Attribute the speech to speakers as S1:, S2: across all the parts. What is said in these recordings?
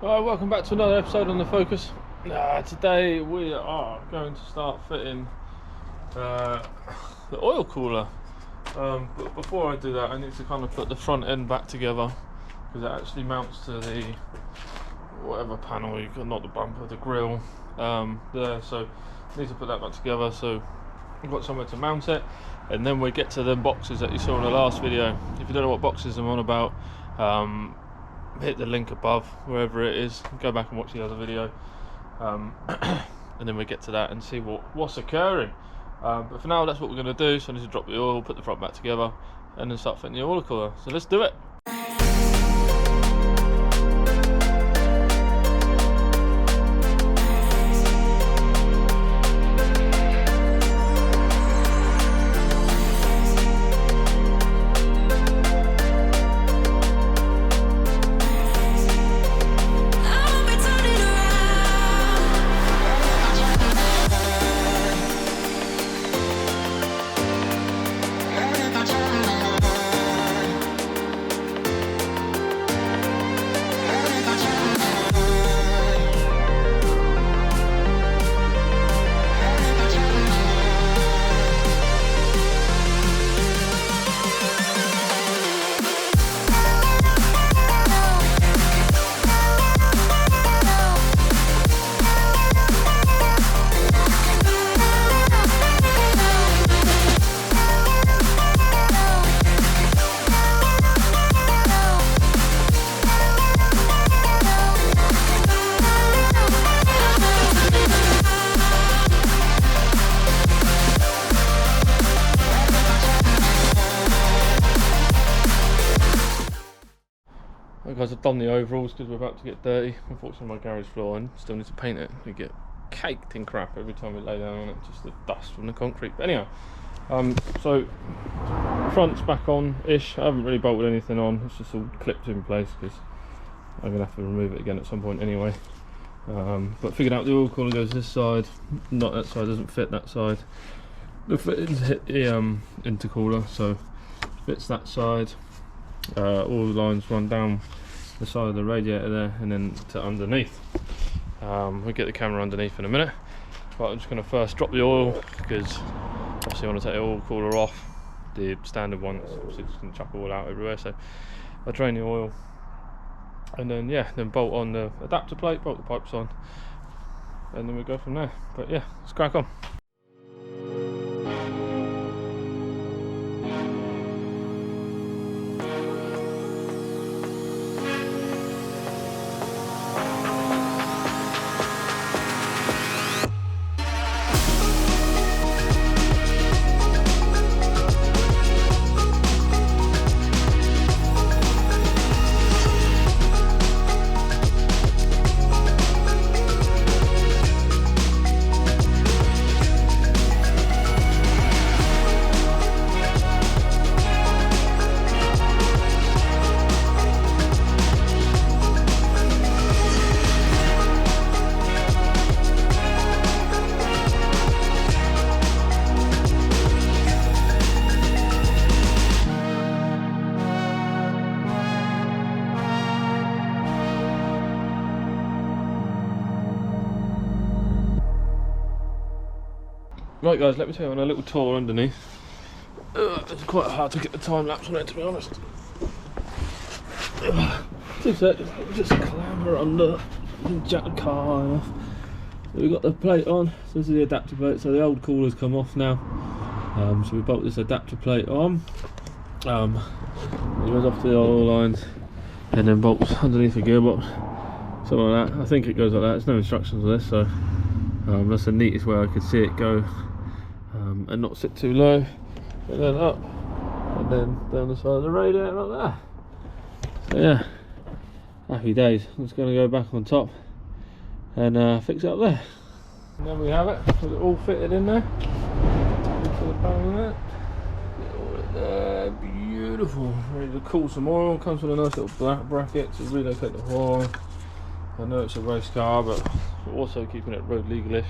S1: Alright, welcome back to another episode on the Focus. Today we are going to start fitting the oil cooler. But before I do that, I need to kind of put the front end back together because it actually mounts to the whatever panel you got, not the bumper, the grill there. So I need to put that back together. So I've got somewhere to mount it, and then we get to the boxes that you saw in the last video. If you don't know what boxes I'm on about, hit the link above wherever it is, go back and watch the other video, and then we get to that and see what's occurring. But for now, that's what we're going to do. So I need to drop the oil, put the front back together, and then start fitting the oil cooler. So let's do it. Guys, I've done the overalls because we're about to get dirty. Unfortunately, my garage floor, and still need to paint it. We get caked in crap every time we lay down on it, just the dust from the concrete. But anyhow, so front's back on-ish. I haven't really bolted anything on. It's just all clipped in place because I'm gonna have to remove it again at some point anyway. But figured out the oil cooler goes this side, not that side. Doesn't fit that side. The fittings hit the intercooler, so fits that side. All the lines run down the side of the radiator there and then to underneath. We'll get the camera underneath in a minute, but I'm just going to first drop the oil because obviously I want to take the oil cooler off, the standard one. It's obviously just going to chuck all out everywhere, so I'll drain the oil and then then bolt on the adapter plate, bolt the pipes on, and then we'll go from there. But yeah, let's crack on. Right guys, let me tell you on a little tour underneath. It's quite hard to get the time lapse on it, to be honest. 2 seconds, let me just clamber under and jack the car off. So we've got the plate on, so this is the adapter plate, so the old cooler's come off now. So we bolt this adapter plate on. It goes off to the oil lines and then bolts underneath the gearbox. Something like that. I think it goes like that. There's no instructions on this, so that's the neatest way I could see it go. And not sit too low, and then up, and then down the side of the radiator like that. So yeah, happy days. I'm just going to go back on top and fix it up there. And then we have it, with it all fitted in there. Into the panel there. Get all in there, beautiful. Ready to cool some oil. Comes with a nice little black bracket to relocate the oil. I know it's a race car, but we're also keeping it road legal-ish,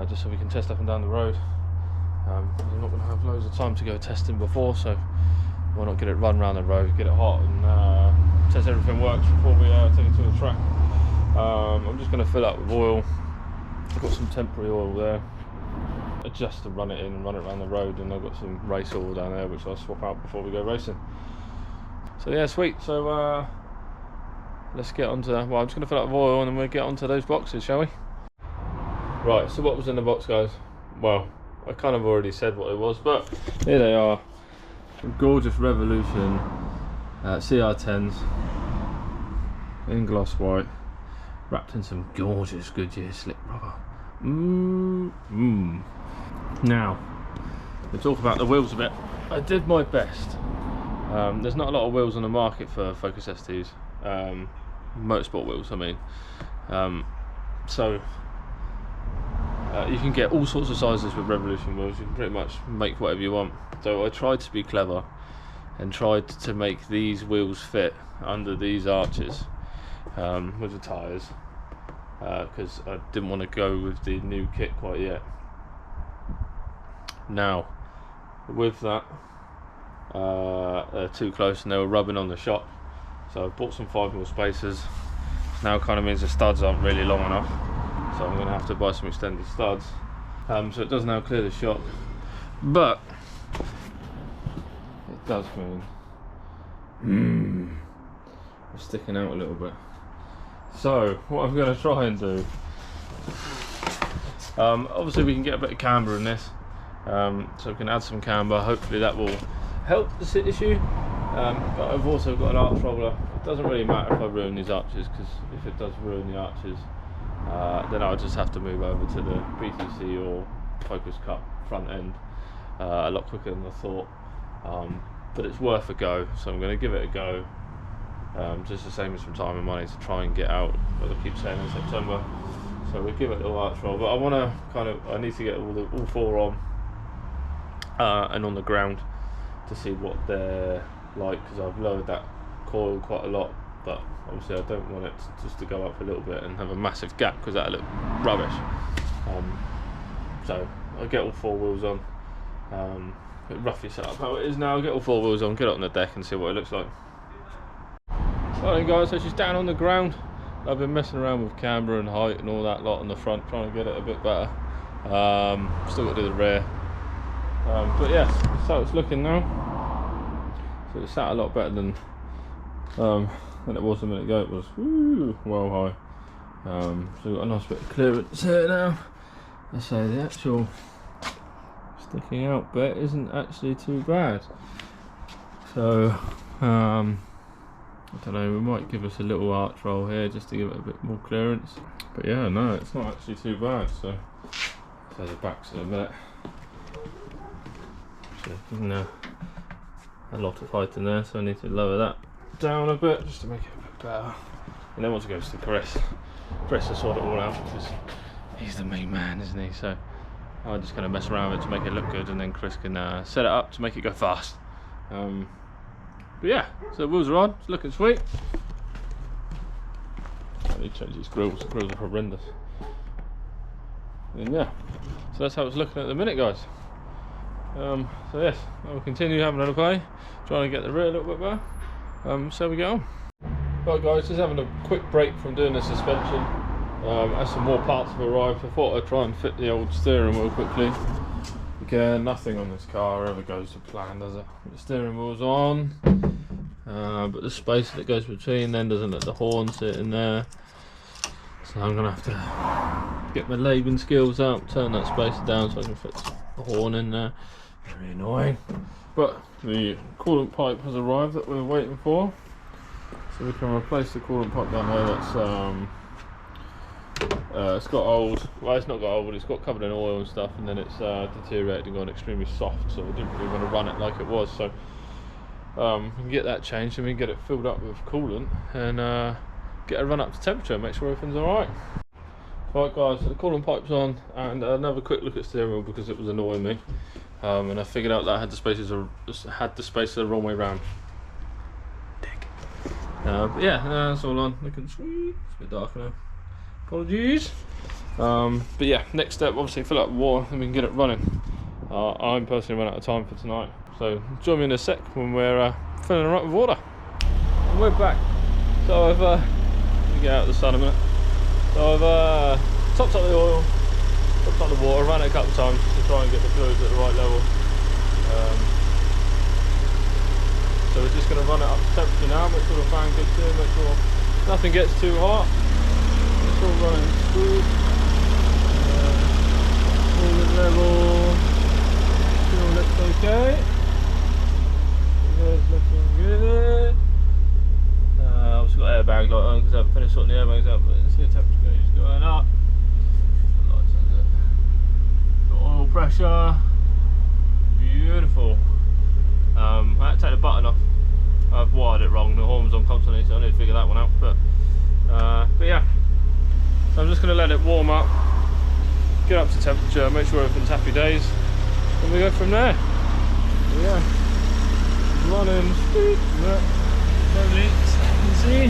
S1: just so we can test up and down the road. I'm not going to have loads of time to go testing before, so why not get it run around the road, get it hot, and test everything works before we take it to the track. I'm just going to fill up with oil. I've got some temporary oil there, just to run it in and run it around the road, and I've got some race oil down there which I'll swap out before we go racing. So yeah, sweet. So let's get on to, well, I'm just going to fill up with oil and then we'll get onto those boxes, shall we? Right, so what was in the box, guys? Well, I kind of already said what it was, but here they are. Some gorgeous Revolution CR10s in gloss white, wrapped in some gorgeous Goodyear slip rubber. Now, we'll talk about the wheels a bit. I did my best. There's not a lot of wheels on the market for Focus STs, motorsport wheels, I mean. So you can get all sorts of sizes with Revolution wheels. You can pretty much make whatever you want. So I tried to be clever and tried to make these wheels fit under these arches with the tyres, because I didn't want to go with the new kit quite yet. Now, with that, they're too close and they were rubbing on the shop, so I bought some 5mm spacers. Now kind of means the studs aren't really long enough, so I'm going to have to buy some extended studs, so it does now clear the shock, but it does mean it's sticking out a little bit. So what I'm going to try and do, obviously we can get a bit of camber in this, so we can add some camber. Hopefully that will help the sit issue, but I've also got an arch roller. It doesn't really matter if I ruin these arches, because if it does ruin the arches, then I'll just have to move over to the PTC or Focus Cup front end a lot quicker than I thought, but it's worth a go, so I'm going to give it a go. Just the same as from time and money to try and get out, as I keep saying, in September. So we'll give it a little arch roll, but I want to I need to get all four on and on the ground to see what they're like, because I've lowered that coil quite a lot, but obviously I don't want it just to go up a little bit and have a massive gap, because that'll look rubbish. So I'll get all four wheels on, roughly set up how it is now. I'll get all four wheels on, get it on the deck and see what it looks like. Right then guys, so she's down on the ground. I've been messing around with camber and height and all that lot on the front, trying to get it a bit better. Still got to do the rear, but yeah, so it's looking now. So it's sat a lot better than it was a minute ago. It was well high. So we've got a nice bit of clearance here now. I say the actual sticking out bit isn't actually too bad. So I don't know, we might give us a little arch roll here just to give it a bit more clearance. But yeah, no, it's not actually too bad. So the back's in a minute. So a lot of height in there, so I need to lower that down a bit just to make it a bit better. And then once it goes to Chris will sort it all out, because he's the main man, isn't he? So I'm just going to mess around with it to make it look good, and then Chris can set it up to make it go fast. But yeah, so the wheels are on, it's looking sweet. I need to change these grills, the grills are horrendous. And yeah, so that's how it's looking at the minute, guys. So yes, I'll continue having a play, trying to get the rear a little bit better. So we get on. Right guys, just having a quick break from doing the suspension, as some more parts have arrived. I thought I'd try and fit the old steering wheel quickly. Again, nothing on this car ever goes to plan, does it? The steering wheel's on, but the space that goes between then doesn't let the horn sit in there. So I'm going to have to get my labeling skills out, turn that space down so I can fit the horn in there. Very annoying. But the coolant pipe has arrived that we were waiting for. So we can replace the coolant pipe down there. That's it's got old, well it's not got old, but it's got covered in oil and stuff, and then it's deteriorated and gone extremely soft, so we didn't really want to run it like it was. So we can get that changed and we can get it filled up with coolant and get a run up to temperature and make sure everything's alright. Right guys, so the coolant pipe's on, and another quick look at steering wheel because it was annoying me, and I figured out that I had the spaces the wrong way round. But yeah, that's all on, looking sweet. It's a bit darker now, apologies. But yeah, next step, obviously fill up water and we can get it running. I'm personally run out of time for tonight, so join me in a sec when we're filling it up with water. And we're back. So I've let me get out of the sun a minute. So I've topped up the oil, topped up the water, ran it a couple of times to try and get the fluids at the right level. So we're just going to run it up to temperature now, make sure the fan gets in, make sure nothing gets too hot. It's all running smooth, all at level, still looks okay. It's looking good. I've also got airbags on because I've finished sorting the airbags out, but you can see the temperature is going up. Got oil pressure, beautiful. I had to take the button off. I've wired it wrong. The horn was on constantly, so I need to figure that one out. But yeah, so I'm just going to let it warm up, get up to temperature, make sure everything's happy days, and we go from there. So yeah, running smooth. No leaks, you can see.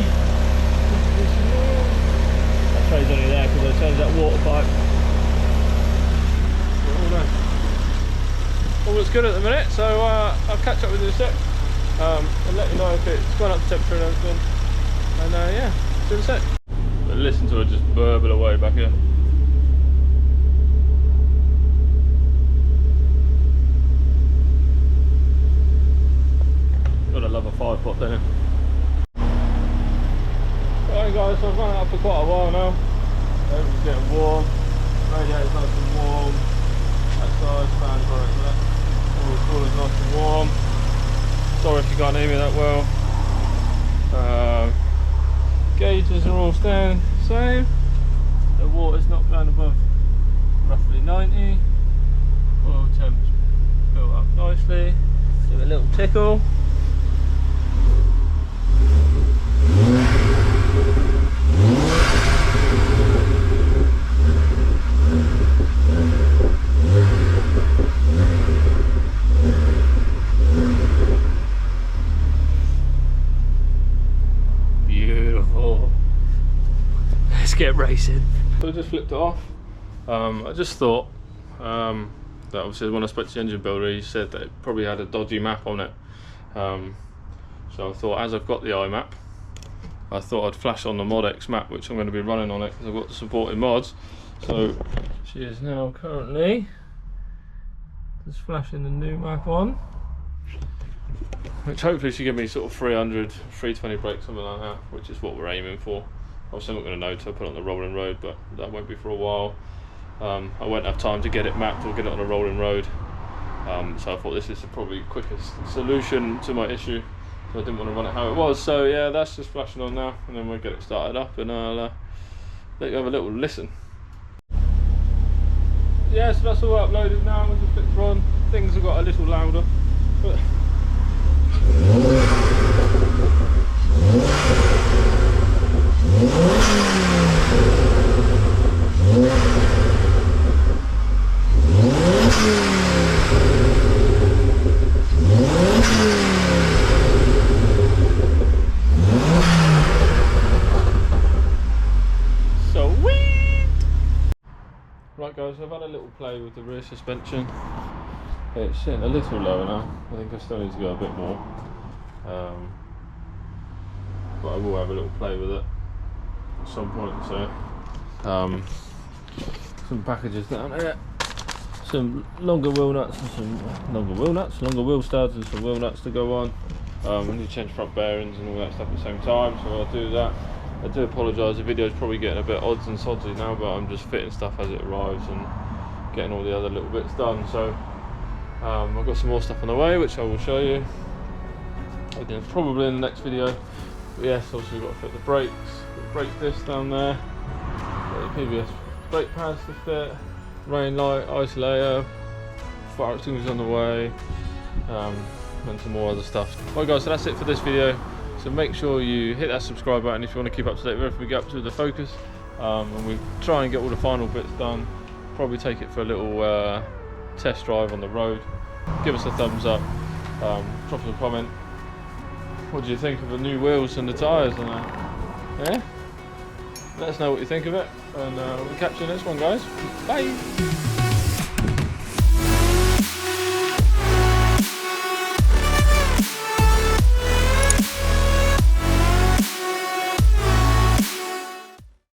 S1: That tray's only there because I changed that water pipe. All looks good at the minute, so I'll catch up with you in a sec and let you know if it's gone up to temperature and everything. And yeah, see you in a sec. But listen to it just burble away back here. Gotta love a 5-pot, don't you? Alright guys, so I've run it up for quite a while now. Everything's getting warm, radiator's nice and warm, that side fan's running there. All the cooler's nice and warm. Sorry if you can't hear me that well. Gauges are all staying the same. The water's not going above roughly 90. Oil temp's built up nicely. Give it a little tickle. Beautiful. Let's get racing. So I just flipped it off. I just thought that obviously when I spoke to the engine builder, he said that it probably had a dodgy map on it. So I thought, as I've got the iMap, I thought I'd flash on the Mod X map, which I'm going to be running on it because I've got the supporting mods. So she is now currently just flashing the new map on, which hopefully should give me sort of 300, 320 brakes, something like that, which is what we're aiming for. Obviously I'm not going to know till I put it on the rolling road, but that won't be for a while. I won't have time to get it mapped or get it on a rolling road. So I thought this is the probably quickest solution to my issue. So I didn't want to run it how it was. So yeah, that's just flashing on now, and then we'll get it started up, and I'll let you have a little listen. Yeah, so that's all uploaded now. With the flips on, things have got a little louder. But right guys, I've had a little play with the rear suspension. It's sitting a little lower now. I think I still need to go a bit more. But I will have a little play with it at some point. So some packages down here. Some longer wheel nuts and some longer wheel studs and some wheel nuts to go on. I need to change front bearings and all that stuff at the same time, so I'll do that. I do apologise, the video's probably getting a bit odds and sodsy now, but I'm just fitting stuff as it arrives and getting all the other little bits done. So I've got some more stuff on the way, which I will show you again probably in the next video. But yes, obviously we've got to fit the brakes, brake disc down there, got the PVS brake pads to fit, rain light, isolator, fire extinguishers on the way, and some more other stuff. Right guys, so that's it for this video. So make sure you hit that subscribe button if you want to keep up to date with everything we get up to the Focus, and we try and get all the final bits done. Probably take it for a little test drive on the road. Give us a thumbs up, drop us a comment. What do you think of the new wheels and the tyres and that? Yeah? Let us know what you think of it, and we'll catch you in the next one guys. Bye!